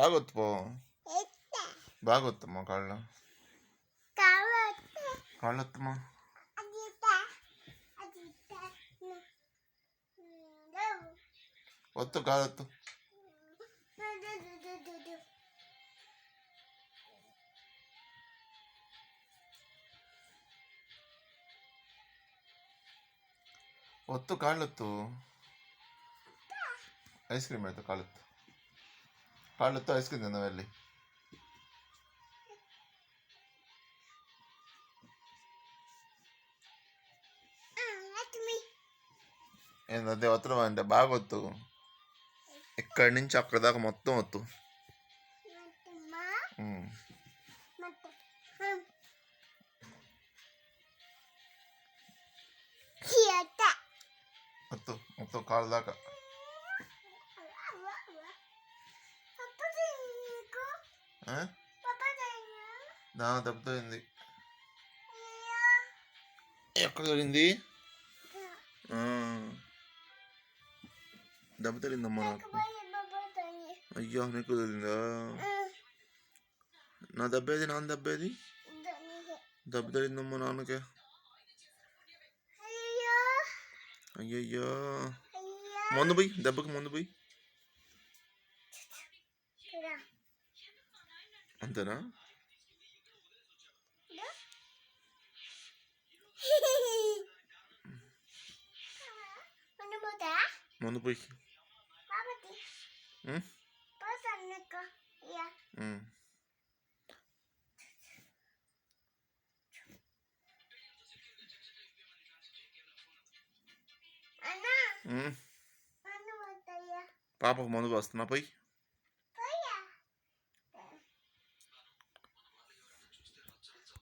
బాగా ఒత్తుపో, బాగా ఒత్తమ్మా కాళ్ళు, కాళ్ళు ఒత్తమ్మా. ఒత్తు కాదు ఒత్తు. ఒత్తు కాళ్ళు ఒత్తు. ఐస్ క్రీమ్ అయితే కాళ్ళు ఒత్తు, కాళ్ళు ఒత్తు. ఐస్ క్రీమ్ తిందాం వెళ్ళి. ఏంటంటే ఒత్తడం అంటే బాగా ఒత్తు, ఇక్కడి నుంచి అక్కడి దాకా మొత్తం ఒత్తు. ఒత్తు మొత్తం కాళ్ళ దాకా. దెబ్బతోంది. ఎక్కడ తగిలింది? దెబ్బ తగిలిందమ్మా నాకు. అయ్యో నీకు తగిలిందా? నా దెబ్బేది, నాన్న దెబ్బేది? దెబ్బ తగిలిందమ్మా నాన్నకే. అయ్యయ్యో, మందు పోయి, దెబ్బకి మందు పోయి. అంతేనా? మందు పోయి. పాపకు మందు వస్తున్నా పోయి.